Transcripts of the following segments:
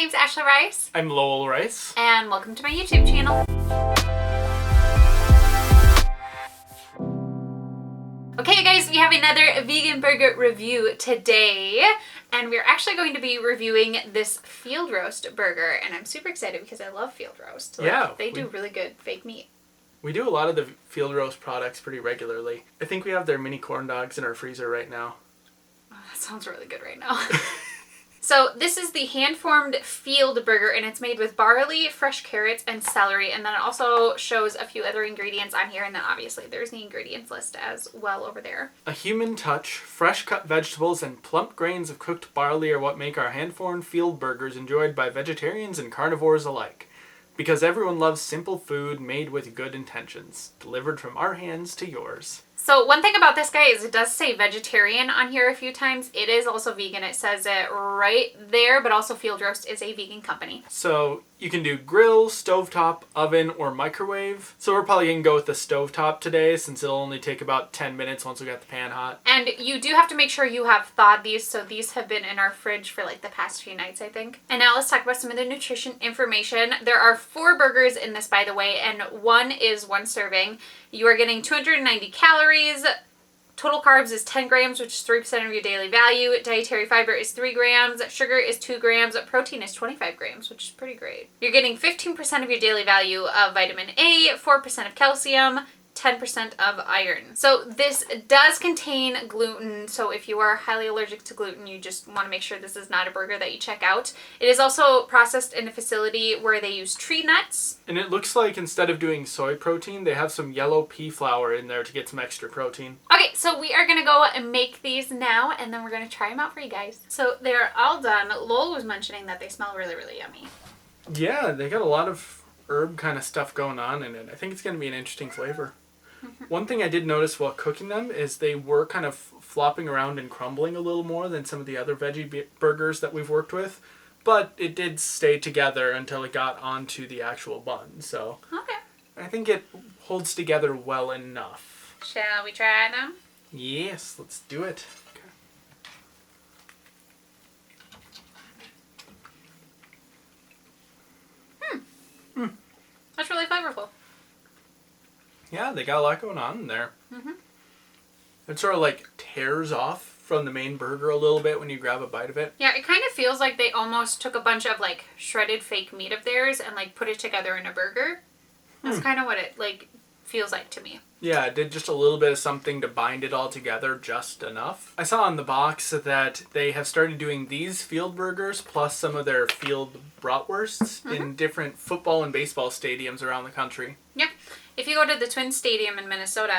name's Ashley Rice. I'm Lowell Rice. And welcome to my YouTube channel. Okay guys, we have another vegan burger review today. And we're actually going to be reviewing this field roast burger. And I'm super excited because I love field roast. They do really good fake meat. We do a lot of the field roast products pretty regularly. I think we have their mini corn dogs in our freezer right now. Oh, that sounds really good right now. So this is the hand-formed field burger, and it's made with barley, fresh carrots, and celery. And then it also shows a few other ingredients on here, and then obviously there's the ingredients list as well over there. A human touch, fresh cut vegetables, and plump grains of cooked barley are what make our hand-formed field burgers enjoyed by vegetarians and carnivores alike. Because everyone loves simple food made with good intentions, delivered from our hands to yours. So one thing about this guy is it does say vegetarian on here a few times. It is also vegan. It says it right there, but also Field Roast is a vegan company. So you can do grill, stovetop, oven, or microwave. So we're probably going to go with the stovetop today since it'll only take about 10 minutes once we got the pan hot. And you do have to make sure you have thawed these. So these have been in our fridge for like the past few nights, I think. And now let's talk about some of the nutrition information. There are 4 burgers in this, by the way, and one is 1 serving. You are getting 290 calories. Total carbs is 10 grams, which is 3% of your daily value. Dietary fiber is 3 grams. Sugar is 2 grams. Protein is 25 grams, which is pretty great. You're getting 15% of your daily value of vitamin A, 4% of calcium, 10% of iron. So this does contain gluten, so if you are highly allergic to gluten, you just want to make sure this is not a burger that you check out. It is also processed in a facility where they use tree nuts. And it looks like instead of doing soy protein, they have some yellow pea flour in there to get some extra protein. Okay, so we are going to go and make these now, and then we're going to try them out for you guys. So they're all done. Lowell was mentioning that they smell really, really yummy. Yeah, they got a lot of herb kind of stuff going on in it. I think it's going to be an interesting flavor. One thing I did notice while cooking them is they were kind of flopping around and crumbling a little more than some of the other veggie burgers that we've worked with. But it did stay together until it got onto the actual bun. So Okay. I think it holds together well enough. Shall we try them? Yes, let's do it. That's really flavorful. Yeah, they got a lot going on in there. It sort of like tears off from the main burger a little bit when you grab a bite of it. Yeah, it kind of feels like they almost took a bunch of like shredded fake meat of theirs and like put it together in a burger. That's kind of what it like feels like to me. Yeah, it did just a little bit of something to bind it all together, just enough. I saw on the box that they have started doing these field burgers plus some of their field bratwursts in different football and baseball stadiums around the country. Yeah. If you go to the Twin Stadium in Minnesota,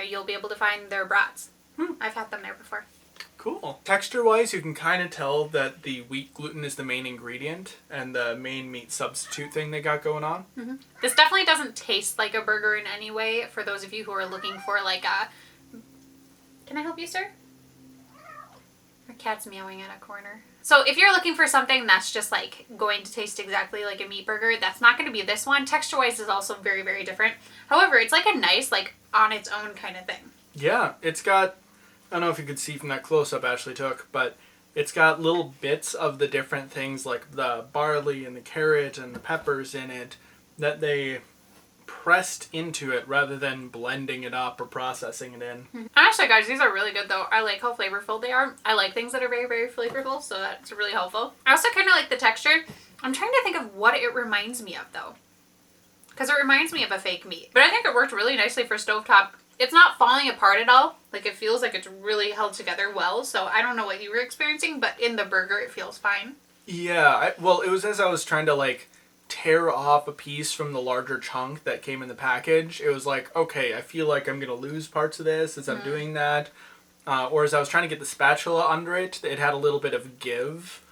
you'll be able to find their brats. I've had them there before. Cool. Texture-wise, you can kind of tell that the wheat gluten is the main ingredient and the main meat substitute thing they got going on. This definitely doesn't taste like a burger in any way for those of you who are looking for like a... Can I help you, sir? Our cat's meowing in a corner. So if you're looking for something that's just like going to taste exactly like a meat burger, that's not going to be this one. Texture-wise is also very, very different. However, it's like a nice, like on its own kind of thing. Yeah, it's got... I don't know if you could see from that close-up Ashley took, but it's got little bits of the different things like the barley and the carrot and the peppers in it that they pressed into it rather than blending it up or processing it in. Honestly, guys, these are really good though. I like how flavorful they are. I like things that are very, very flavorful, so that's really helpful. I also kind of like the texture. I'm trying to think of what it reminds me of though, because it reminds me of a fake meat. But I think it worked really nicely for stovetop. It's not falling apart at all. Like, it feels like it's really held together well. So I don't know what you were experiencing, but in the burger, it feels fine. Yeah, well, it was as I was trying to, like, tear off a piece from the larger chunk that came in the package. It was like, okay, I feel like I'm going to lose parts of this as I'm doing that. Or as I was trying to get the spatula under it, it had a little bit of give.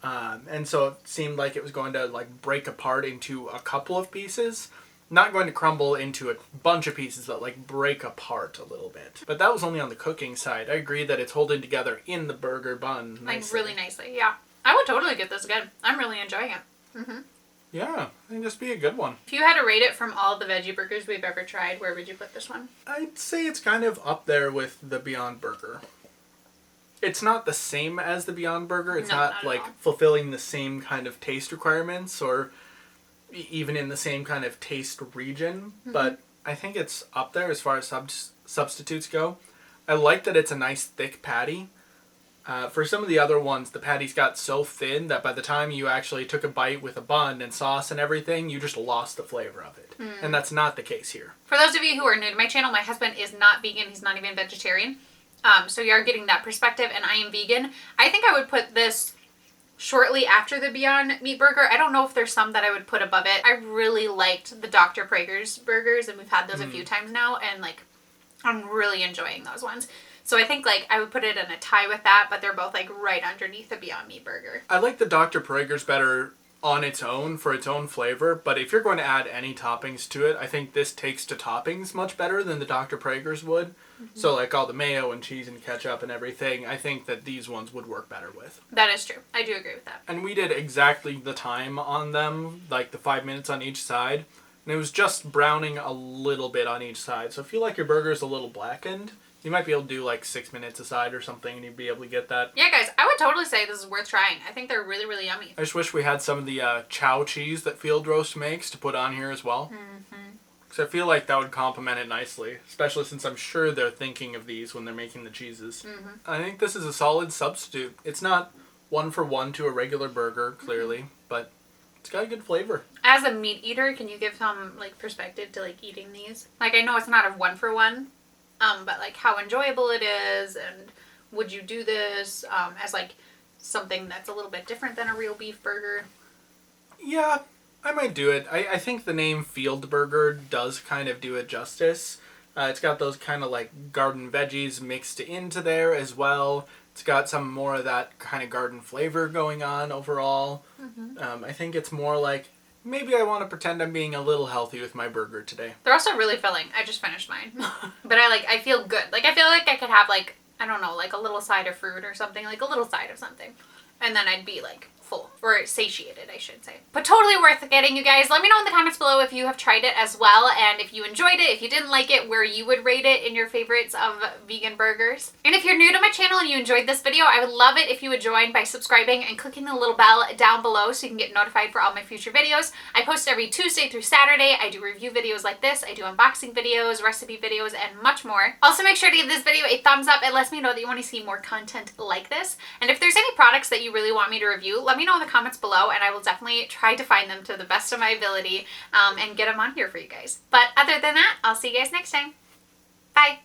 And so it seemed like it was going to, like, break apart into a couple of pieces. Not going to crumble into a bunch of pieces that like break apart a little bit. But that was only on the cooking side. I agree that it's holding together in the burger bun nicely. Like really nicely, yeah. I would totally get this again. I'm really enjoying it. Yeah, I think this would be a good one. If you had to rate it from all the veggie burgers we've ever tried, where would you put this one? I'd say it's kind of up there with the Beyond Burger. it's not the same as the Beyond Burger. It's No, not not at like all. fulfilling the same kind of taste requirements or even in the same kind of taste region. But I think it's up there as far as substitutes go. I like that it's a nice thick patty. For some of the other ones, the patties got so thin that by the time you actually took a bite with a bun and sauce and everything, you just lost the flavor of it. And that's not the case here. For those of you who are new to my channel, my husband is not vegan. He's not even vegetarian. So you are getting that perspective, and I am vegan. I think I would put this shortly after the Beyond Meat Burger. I don't know if there's some that I would put above it. I really liked the Dr. Praeger's burgers, and we've had those a few times now, and like I'm really enjoying those ones. So I think like I would put it in a tie with that, but they're both like right underneath the Beyond Meat Burger. I like the Dr. Praeger's better on its own for its own flavor, but if you're going to add any toppings to it, I think this takes to toppings much better than the Dr. Praeger's would. So like all the mayo and cheese and ketchup and everything, I think that these ones would work better with. That is true. I do agree with that. And we did exactly the time on them, like the 5 minutes on each side. And it was just browning a little bit on each side. So if you like your burgers a little blackened, you might be able to do like 6 minutes a side or something and you'd be able to get that. Yeah, guys, I would totally say this is worth trying. I think they're really, really yummy. I just wish we had some of the chow cheese that Field Roast makes to put on here as well. Because I feel like that would complement it nicely, especially since I'm sure they're thinking of these when they're making the cheeses. I think this is a solid substitute. It's not 1-for-1 to a regular burger, clearly, but it's got a good flavor. As a meat eater, can you give some like perspective to like eating these? Like I know it's not a 1-for-1, but like how enjoyable it is, and would you do this as like something that's a little bit different than a real beef burger? Yeah, I might do it. I think the name Field Burger does kind of do it justice. It's got those kind of like garden veggies mixed into there as well. It's got some more of that kind of garden flavor going on overall. I think it's more like, maybe I want to pretend I'm being a little healthy with my burger today. They're also really filling. I just finished mine. But I feel good. Like I feel like I could have like, I don't know, like a little side of fruit or something, like a little side of something. And then I'd be like full, or satiated, I should say. But totally worth getting, you guys. Let me know in the comments below if you have tried it as well, and if you enjoyed it, if you didn't like it, where you would rate it in your favorites of vegan burgers. And if you're new to my channel and you enjoyed this video, I would love it if you would join by subscribing and clicking the little bell down below so you can get notified for all my future videos. I post every Tuesday through Saturday. I do review videos like this. I do unboxing videos, recipe videos, and much more. Also, make sure to give this video a thumbs up. It lets me know that you want to see more content like this. And if there's any products that you really want me to review, let me know in the comments below, and I will definitely try to find them to the best of my ability and get them on here for you guys. But other than that, I'll see you guys next time. Bye!